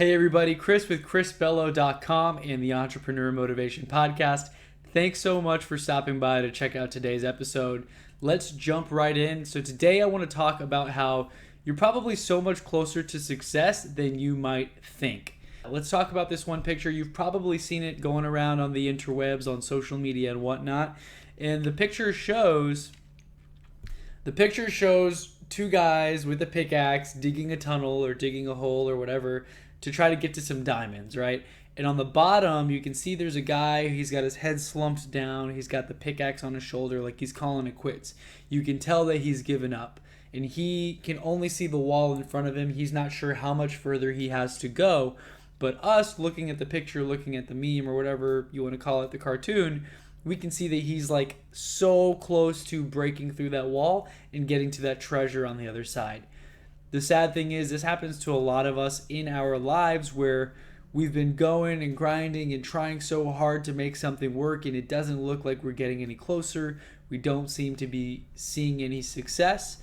Hey everybody, Chris with chrisbello.com and the Entrepreneur Motivation Podcast. Thanks so much for stopping by to check out today's episode. Let's jump right in. So today I want to talk about how you're probably so much closer to success than you might think. Let's talk about this one picture. You've probably seen it going around on the interwebs, on social media and whatnot. And the picture shows two guys with a pickaxe digging a tunnel or digging a hole or whatever to try to get to some diamonds, right? And on the bottom, you can see there's a guy, he's got his head slumped down, he's got the pickaxe on his shoulder like he's calling it quits. You can tell that he's given up. And he can only see the wall in front of him. He's not sure how much further he has to go. But us, looking at the picture, looking at the meme or whatever you want to call it, the cartoon, we can see that he's like so close to breaking through that wall and getting to that treasure on the other side. The sad thing is this happens to a lot of us in our lives where we've been going and grinding and trying so hard to make something work and it doesn't look like we're getting any closer. We don't seem to be seeing any success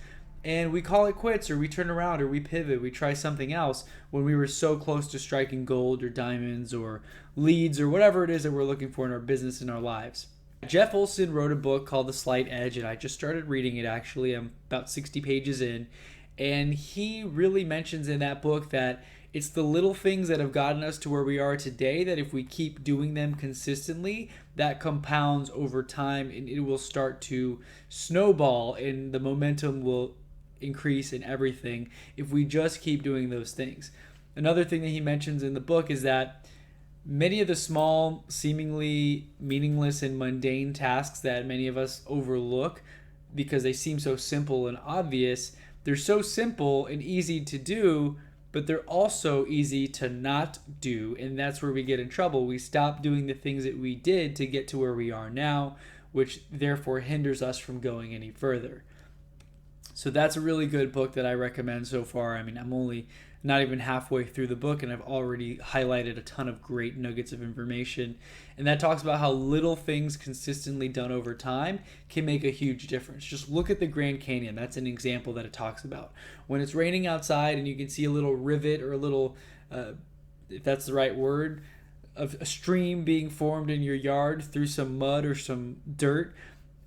and we call it quits, or we turn around, or we pivot, we try something else when we were so close to striking gold or diamonds or leads or whatever it is that we're looking for in our business and our lives. Jeff Olson wrote a book called The Slight Edge, and I just started reading it actually. I'm about 60 pages in. And he really mentions in that book that it's the little things that have gotten us to where we are today that if we keep doing them consistently, that compounds over time and it will start to snowball and the momentum will increase in everything if we just keep doing those things. Another thing that he mentions in the book is that many of the small, seemingly meaningless and mundane tasks that many of us overlook because they seem so simple and obvious, they're so simple and easy to do, but they're also easy to not do. And that's where we get in trouble. We stop doing the things that we did to get to where we are now, which therefore hinders us from going any further. So that's a really good book that I recommend so far. I mean, I'm only not even halfway through the book and I've already highlighted a ton of great nuggets of information. And that talks about how little things consistently done over time can make a huge difference. Just look at the Grand Canyon. That's an example that it talks about. When it's raining outside and you can see a little rivet or a little, if that's the right word, of a stream being formed in your yard through some mud or some dirt,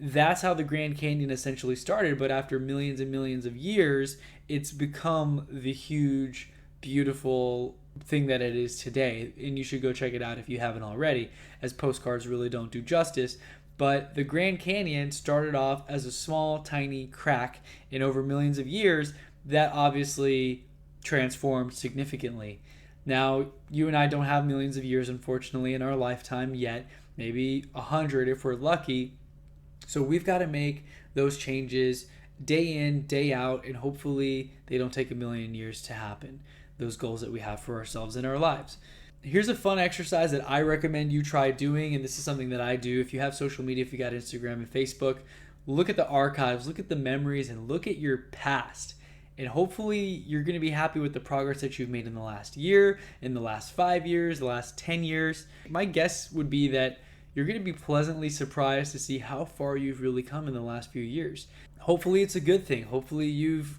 that's how the Grand Canyon essentially started. But after millions and millions of years, it's become the huge, beautiful thing that it is today. And you should go check it out if you haven't already, as postcards really don't do justice. But the Grand Canyon started off as a small, tiny crack, and over millions of years, that obviously transformed significantly. Now, you and I don't have millions of years, unfortunately, in our lifetime yet. Maybe 100 if we're lucky. So we've got to make those changes day in, day out, and hopefully they don't take a million years to happen, those goals that we have for ourselves in our lives. Here's a fun exercise that I recommend you try doing, and this is something that I do. If you have social media, if you got Instagram and Facebook, look at the archives, look at the memories, and look at your past. And hopefully you're going to be happy with the progress that you've made in the last year, in the last 5 years, the last 10 years. My guess would be that you're going to be pleasantly surprised to see how far you've really come in the last few years. Hopefully it's a good thing. Hopefully you've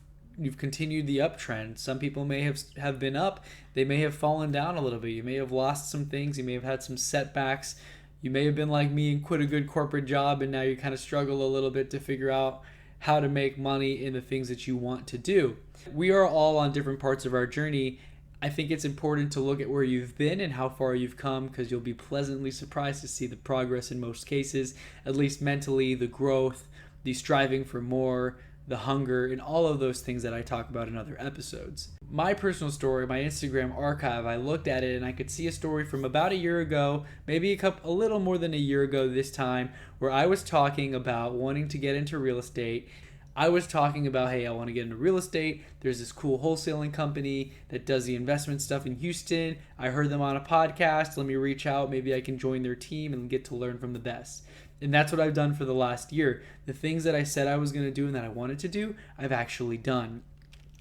continued the uptrend. Some people may have been up. They may have fallen down a little bit. You may have lost some things. You may have had some setbacks. You may have been like me and quit a good corporate job and now you kind of struggle a little bit to figure out how to make money in the things that you want to do. We are all on different parts of our journey. I think it's important to look at where you've been and how far you've come because you'll be pleasantly surprised to see the progress in most cases, at least mentally, the growth, the striving for more, the hunger, and all of those things that I talk about in other episodes. My personal story, my Instagram archive, I looked at it and I could see a story from about a year ago, maybe a little more than a year ago this time, where I was talking about wanting to get into real estate. I was talking about, hey, I want to get into real estate. There's this cool wholesaling company that does the investment stuff in Houston. I heard them on a podcast. Let me reach out. Maybe I can join their team and get to learn from the best. And that's what I've done for the last year. The things that I said I was going to do and that I wanted to do, I've actually done.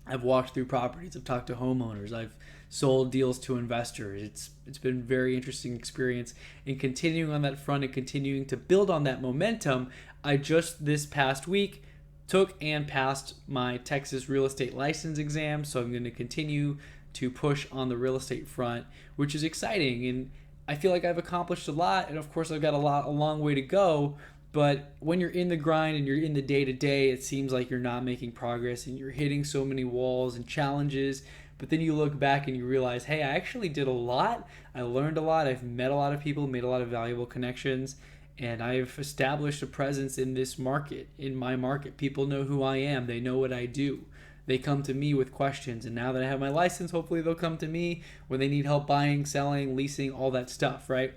I've walked through properties. I've talked to homeowners. I've sold deals to investors. It's been a very interesting experience. And continuing on that front and continuing to build on that momentum, I just this past week took and passed my Texas real estate license exam. So I'm going to continue to push on the real estate front, which is exciting. And I feel like I've accomplished a lot, and of course I've got a long way to go. But when you're in the grind and you're in the day to day, it seems like you're not making progress and you're hitting so many walls and challenges. But then you look back and you realize, hey, I actually did a lot. I learned a lot. I've met a lot of people, made a lot of valuable connections, and I've established a presence in this market, in my market. People know who I am. They know what I do. They come to me with questions, and now that I have my license, hopefully they'll come to me when they need help buying, selling, leasing, all that stuff, right?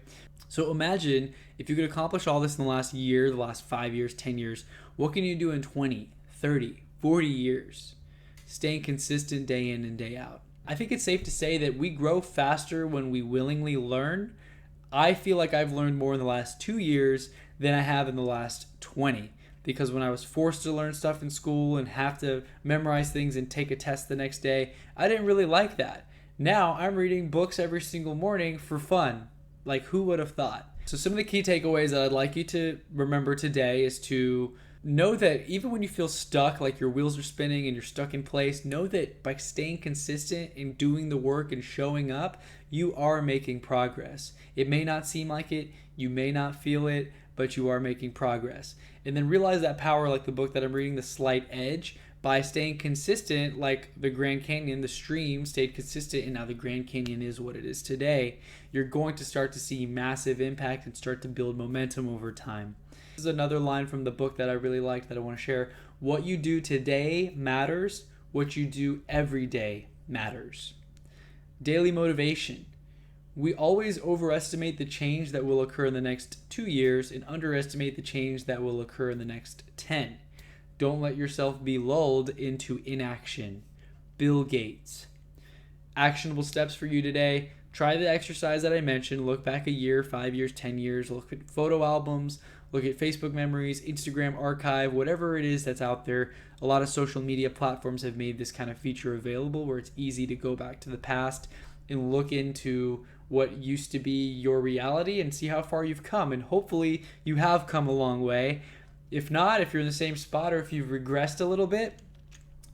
So imagine if you could accomplish all this in the last year, the last 5 years, 10 years, what can you do in 20, 30, 40 years? Staying consistent day in and day out. I think it's safe to say that we grow faster when we willingly learn. I feel like I've learned more in the last 2 years than I have in the last 20. Because when I was forced to learn stuff in school and have to memorize things and take a test the next day, I didn't really like that. Now I'm reading books every single morning for fun. Like, who would have thought? So some of the key takeaways that I'd like you to remember today is to know that even when you feel stuck, like your wheels are spinning and you're stuck in place, know that by staying consistent and doing the work and showing up, you are making progress. It may not seem like it, you may not feel it, but you are making progress. And then realize that power, like the book that I'm reading, The Slight Edge, by staying consistent, like the Grand Canyon, the stream stayed consistent, and now the Grand Canyon is what it is today. You're going to start to see massive impact and start to build momentum over time. This is another line from the book that I really liked that I want to share. What you do today matters. What you do every day matters. Daily motivation. We always overestimate the change that will occur in the next 2 years and underestimate the change that will occur in the next 10. Don't let yourself be lulled into inaction. Bill Gates. Actionable steps for you today. Try the exercise that I mentioned. Look back a year, 5 years, 10 years. Look at photo albums. Look at Facebook memories, Instagram archive, whatever it is that's out there. A lot of social media platforms have made this kind of feature available where it's easy to go back to the past and look into what used to be your reality and see how far you've come. And hopefully you have come a long way. If not, if you're in the same spot or if you've regressed a little bit,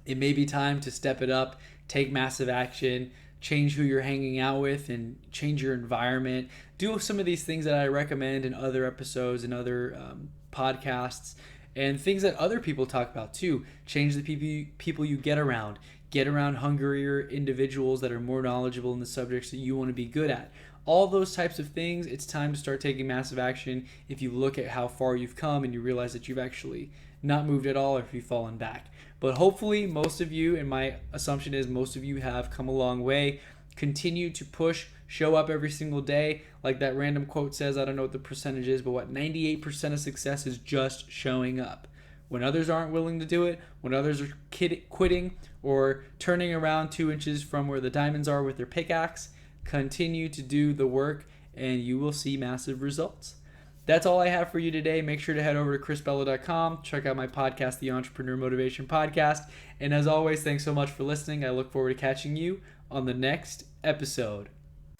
it may be time to step it up, take massive action, change who you're hanging out with and change your environment. Do some of these things that I recommend in other episodes and other podcasts, and things that other people talk about too. Change the people you get around. Get around hungrier individuals that are more knowledgeable in the subjects that you want to be good at. All those types of things, it's time to start taking massive action if you look at how far you've come and you realize that you've actually not moved at all or if you've fallen back. But hopefully most of you, and my assumption is most of you have come a long way. Continue to push, show up every single day. Like that random quote says, I don't know what the percentage is, but 98% of success is just showing up. When others aren't willing to do it, when others are quitting or turning around 2 inches from where the diamonds are with their pickaxe, continue to do the work and you will see massive results. That's all I have for you today. Make sure to head over to chrisbella.com. Check out my podcast, the Entrepreneur Motivation Podcast. And as always, thanks so much for listening. I look forward to catching you on the next episode.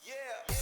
Yeah.